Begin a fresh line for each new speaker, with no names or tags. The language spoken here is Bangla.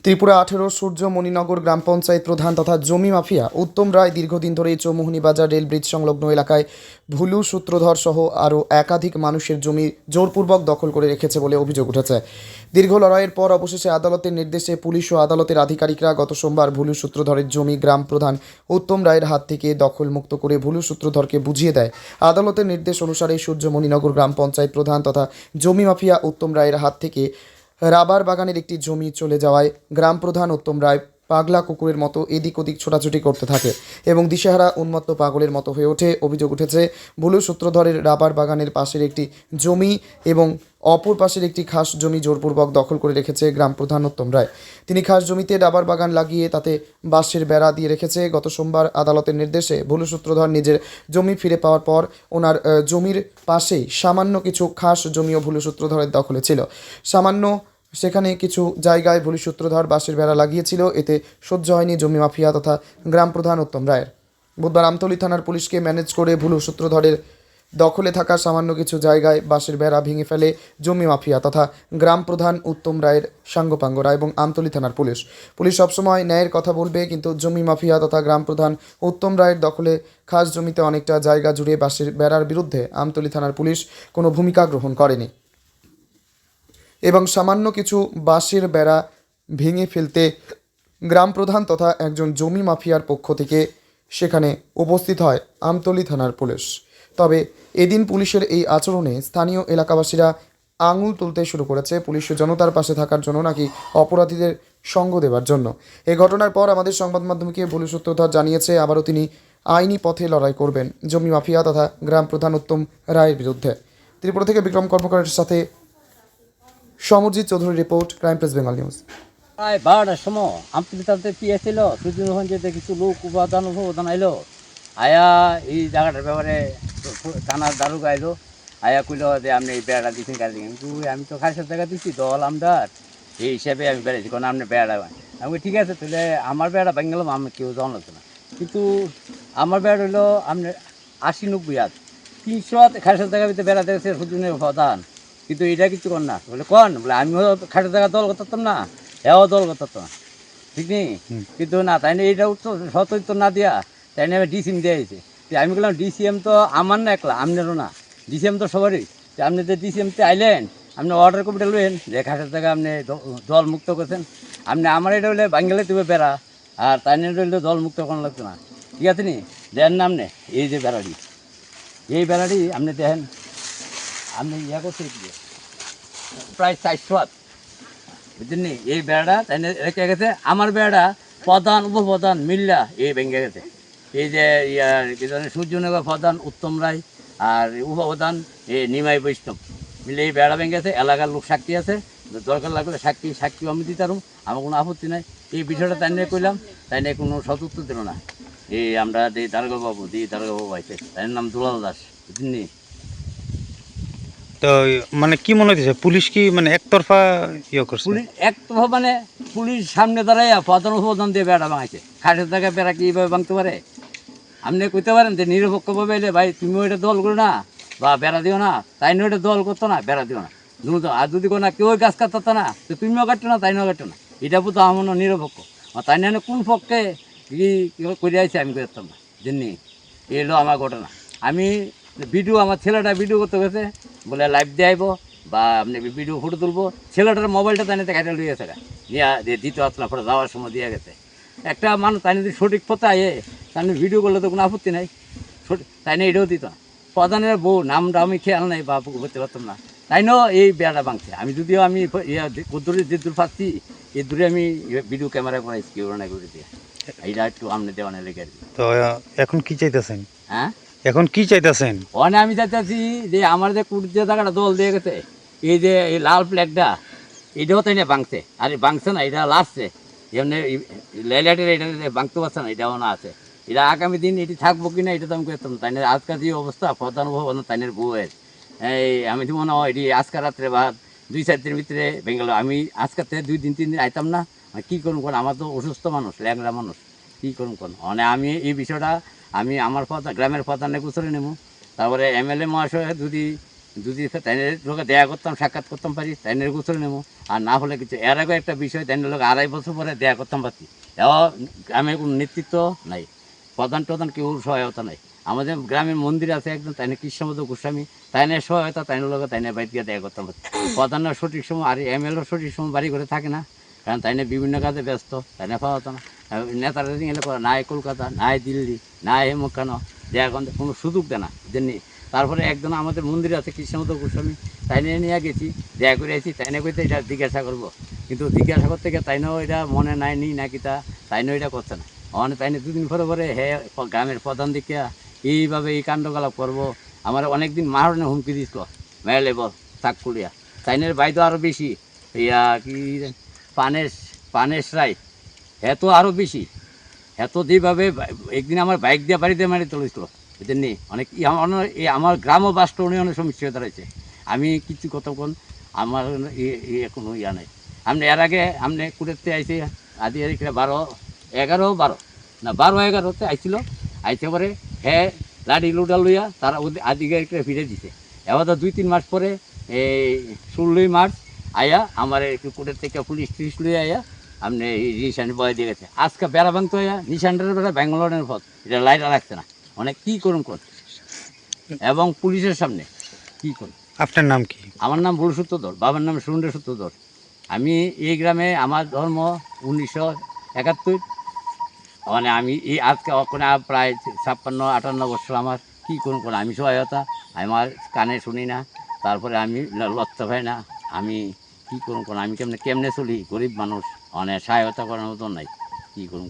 ত্রিপুরা ১৮ সূর্য মণিনগর গ্রাম পঞ্চায়েত প্রধান তথা জমি মাফিয়া উত্তম রায় দীর্ঘদিন ধরে চৌমুহনী বাজার রেল ব্রিজ সংলগ্ন এলাকায় ভুলু সূত্রধর সহ আরও একাধিক মানুষের জমি জোরপূর্বক দখল করে রেখেছে বলে অভিযোগ উঠেছে। দীর্ঘ লড়াইয়ের পর অবশেষে আদালতের নির্দেশে পুলিশ ও আদালতের আধিকারিকরা গত সোমবার ভুলু সূত্রধরের জমি গ্রাম প্রধান উত্তম রায়ের হাত থেকে দখলমুক্ত করে ভুলু সূত্রধরকে বুঝিয়ে দেয়। আদালতের নির্দেশ অনুসারে সূর্যমণিনগর গ্রাম পঞ্চায়েত প্রধান তথা জমি মাফিয়া উত্তম রায়ের হাত থেকে রাবার বাগানের একটি জমি চলে যাওয়ায় গ্রাম প্রধান উত্তম রায় পাগলা কুকুরের মতো এদিক ওদিক ছোটাছুটি করতে থাকে এবং দিশেহারা উন্মত্ত পাগলের মতো হয়ে ওঠে। অভিযোগ উঠেছে ভুলু সূত্রধরের রাবার বাগানের পাশের একটি জমি এবং অপর পাশের একটি খাস জমি জোরপূর্বক দখল করে রেখেছে গ্রাম প্রধান উত্তম রায়। তিনি খাস জমিতে রাবার বাগান লাগিয়ে তাতে বাঁশের বেড়া দিয়ে রেখেছে। গত সোমবার আদালতের নির্দেশে ভুলু সূত্রধর নিজের জমি ফিরে পাওয়ার পর ওনার জমির পাশেই সামান্য কিছু খাস জমিও ভুলু সূত্রধরের দখলে ছিল। সামান্য সেখানে কিছু জায়গায় ভুলু সূত্রধর বাঁশের বেড়া লাগিয়েছিল। এতে সহ্য হয়নি জমি মাফিয়া তথা গ্রাম প্রধান উত্তম রায়ের। বুধবার আমতলী থানার পুলিশকে ম্যানেজ করে ভুলু সূত্রধরের দখলে থাকা সামান্য কিছু জায়গায় বাঁশের বেড়া ভেঙে ফেলে জমি মাফিয়া তথা গ্রাম প্রধান উত্তম রায়ের সাঙ্গপাঙ্গরা এবং আমতলী থানার পুলিশ। পুলিশ সবসময় ন্যায়ের কথা বলবে, কিন্তু জমি মাফিয়া তথা গ্রাম প্রধান উত্তম রায়ের দখলে খাস জমিতে অনেকটা জায়গা জুড়ে বাঁশের বেড়ার বিরুদ্ধে আমতলী থানার পুলিশ কোনো ভূমিকা গ্রহণ করেনি এবং সামান্য কিছু বাঁশের বেড়া ভেঙে ফেলতে গ্রাম প্রধান তথা একজন জমি মাফিয়ার পক্ষ থেকে সেখানে উপস্থিত হয় আমতলী থানার পুলিশ। তবে এদিন পুলিশের এই আচরণে স্থানীয় এলাকাবাসীরা আঙুল তুলতে শুরু করেছে। পুলিশ জনতার পাশে থাকার জন্য নাকি অপরাধীদের সঙ্গ দেওয়ার জন্য। এই ঘটনার পর আমাদের সংবাদ মাধ্যমকে ভুলু সূত্রধর জানিয়েছে আবারও তিনি আইনি পথে লড়াই করবেন জমি মাফিয়া তথা গ্রাম প্রধান উত্তম রায়ের বিরুদ্ধে। ত্রিপুরা থেকে বিক্রম কর্মকারের সাথে Samarjit Chowdhury report, crime press Bengal news.
প্রায় 12টার সময় আমতলিতে পিএসছিল সূর্যগঞ্জে কিছু লোক উপাদান আইলো। আয়া এই জায়গাটার ব্যাপারে থানার দারুক আইলো। আয়া কইল যে আপনি এই বেড়াটা দিচ্ছেন কাজ দিন, কিন্তু আমি তো খাসের জায়গা দিচ্ছি দল আমদার, এই হিসাবে আমি বেড়াইছি। কারণ আপনি বেড়া আমি ঠিক আছে, তাহলে আমার বেড়া ভেঙে গেলাম, আমি কেউ জানতো না। কিন্তু আমার বেড়া হইলো আপনার 80-90 হাত, 300 হাত খাসের জায়গার ভিতরে বেড়া দেখেছে সূর্যনের প্রধান। কিন্তু এটা কিছু কর না বলে কন বলে আমিও খাটের জায়গা দল করতাম না, এও দল করতো না, ঠিক নেই। কিন্তু না তাই না, এইটা উত্তর সত উত্তর না দিয়া তাই না আমি ডিসিএম দিয়েছে। আমি বললাম ডিসিএম তো আমার না একলা, আপনারও না, ডিসিএম তো সবারই। আপনি যে ডিসিএমতে আইলেন, আপনি অর্ডার কপিটা লইলেন যে খাটের জায়গা আপনি জল মুক্ত করছেন। আপনি আমার এটা হলে বাঙ্গালে তুমি বেড়া, আর তাই না হইলে জল মুক্ত করানো লাগতো না, ঠিক আছে নি। দেন না আপনি এই যে বেড়াটি, এই বেড়াটি আপনি দেখেন, আপনি ইয়া করতে প্রায় 400 হাত, বুঝলেন। এই বেড়াটা তাই রেখে গেছে। আমার বেড়াটা প্রধান উপপ্রধান মিল্লা এই ভেঙে গেছে। এই যে সূর্যনগর প্রধান উত্তম রায় আর উপপ্রধান এই নিমাই বৈষ্ণব মিলে এই বেড়া ভেঙে গেছে। এলাকার লোক সাক্ষী আছে, দরকার লাগলে সাক্ষী আমি দিতে পারুম, আমার কোনো আপত্তি নাই। এই বিষয়টা তাই নিয়ে কইলাম, তাই নিয়ে কোনো সদুত্তর দিল না। এই আমরা দারোগাবাবু দারোগাবাবু আছে, তাই নাম দুলাল দাস, বুঝলেন।
তো মানে কি মনে হচ্ছে পুলিশ কি মানে একতরফা ইয়ে করছে?
পুলিশ একতরফা মানে পুলিশ সামনে দাঁড়াইয়া প্রধান উপপ্রধান দিয়ে বেড়া ভাঙাইছে। খাটের জায়গায় বেড়া কি এইভাবে ভাঙতে পারে? আপনি কইতে পারেন যে নিরপেক্ষভাবে এলে ভাই তুমি ওইটা দল করো না বা বেড়া দিও না, তাই নিয়ে ওইটা দল করতো না, বেড়া দিও না দুটো। আর যদি কোনো কেউ গাছ কাটতো না, তো তুমিও কাটো না, তাই নিয়েও কাটো না, এটা তো আমার নিরপেক্ষ। তাই নিয়ে কোন পক্ষে কি করে আছে আমি করতাম না, জানি। এলো আমার ঘটনা। আমি ভিডিও, আমার ছেলেটা ভিডিও করতে গেছে বলে লাইভ দিয়ে আইব বা আপনি ভিডিও ফটো তুলবো। ছেলেটার মোবাইলটা তাই নিতে কাটা লইয়া থাকা নিয়ে দিতে আসতো না, ফটো যাওয়ার সময় দিয়ে গেছে। একটা মানুষ তাই যদি সঠিক পথে আয়ে তাই ভিডিও করলে তো কোনো আপত্তি নাই, তাই না এটাও দিত না। প্রধানের বউ নামটা আমি খেয়াল নাই বা করতে পারতাম না, তাই না এই বেড়াটা ভাঙছে। আমি যদিও আমি দূরে যে দূর পাচ্ছি এই দূরে আমি ভিডিও ক্যামেরা করাইছি কেউ না করে দিয়ে, এইটা একটু আমনে দেওয়া নেই লেগে।
তো এখন কি চাইতেছেন?
হ্যাঁ,
এখন কি চাইতেছেন?
ওখানে আমি চাইতেছি যে আমার যে কুটির যে জায়গাটা দল দিয়ে গেছে, এই যে এই লাল প্লেটটা এটাও তাই না ভাঙছে। আর ভাঙছে না, এটা লাস্টে এমনি লাইলাইটের এটা ভাঙতে পারছে না, এটাও না আছে। এটা আগামী দিন এটি থাকবো কিনা এটা তো আমি করতাম। তাই না আজকাল যে অবস্থা প্রধান উপপ্রধান তাইনের বউয়ের, এই আমি তো মনে হয় এটি আজকাল রাত্রে বা 2-4 দিনের ভিতরে ভেঙে গেল। আমি আজকাল থেকে 2-3 দিন আইতাম না, কী করুন কোন, আমার তো অসুস্থ মানুষ, ল্যাংড়া মানুষ, কী করুন কোন। মানে আমি এই বিষয়টা আমি আমার গ্রামের প্রধানে গোচরে নেব, তারপরে এমএলএ মহাশয় যদি যদি তাইনের লোকে দেয়া করতাম, সাক্ষাৎ করতাম পারি, তাইনের গোসল নেবো। আর না হলে কিছু এর আগে একটা বিষয়, তাইনের লোক 2.5 বছর পরে দেয়া করতাম পারছি। গ্রামে কোনো নেতৃত্ব নাই, প্রধান কেউ সহায়তা নাই। আমাদের গ্রামের মন্দির আছে একজন, তাইনে কৃষ্ণপদ গোস্বামী, তাইনের সহায়তা, তাইনের লোক তাইনের বাড়ি দিয়ে দেয়া করতাম পারছি। প্রধানের সঠিক সময় আর এমএলও সঠিক সময় বাড়ি করে থাকে না, কারণ তাইনে বিভিন্ন কাজে ব্যস্ত, তাইনে পাওয়া হতো না। নেতারা গেলে নাই কলকাতা, নাই দিল্লি, নাই হেমকানো, দেয়া কোনো সুযোগ দেয় না যেমনি। তারপরে একজন আমাদের মন্দির আছে কৃষ্ণপদ গোস্বামী, তাইনে নিয়ে গেছি, দেয়া করে আছি, তাইনে কইতে এটা জিজ্ঞাসা করবো, কিন্তু জিজ্ঞাসা করতে গিয়ে তাইনেও এটা মনে নাই নি না কিতা, তাইনেও এটা করছে না। মানে তাইনে 2 দিন পরে গ্রামের প্রধান দিকে এইভাবে এই কাণ্ডকলাপ করবো। আমার অনেকদিন মারণে হুমকি দিত, মেলে বল চাক করিয়া। তাইনের বাইদ আরও বেশি, ইয়া কি পানেশ রায়, এত আরও বেশি, এত যেভাবে একদিন আমার বাইক দিয়ে বাড়িতে মারি তুলেছিল, এদের নেই অনেক আমার গ্রামও বাস্ত অনেক সমস্যা হয়ে দাঁড়াইছে। আমি কিছু কতক্ষণ আমার কোনো ইয়া নেই। আপনি এর আগে আপনি কুড়েতে আইসি আদি 12-11তে আইছিল, আইসে পরে হ্যাঁ লাঠি লুটা লইয়া তারা আদিকে ফিরে দিছে। এবার তো 2-3 মাস পরে এই 16ই মার্চ আয়া আমার একটু কোর্টের থেকে পুলিশ লইয়া আয়া আপনি নিশান বয়ে দিয়ে গেছে। আজকে বেড়া ভাঙতে হইয়া নিশানটার বেড়া ব্যাঙ্গালোরের পথ, এটা লাইট রাখছে না, অনেক কী করুন এবং পুলিশের সামনে কী করুন।
আপনার নাম কি?
আমার নাম বুড়ো সূত্রধর, বাবার নাম সুরেন্দ্র সূত্রধর। আমি এই গ্রামে, আমার ধর্ম 1971, মানে আমি এই আজকে ওখানে প্রায় 56-58 বছর। আমার কী করুন আমি সহায়তা, আমার কানে শুনি না, তারপরে আমি লজ্জা পাই না, আমি কী করুন আমি কেমনে চলি, গরিব মানুষ, অনেক সহায়তা করার মতো নাই, কী করুন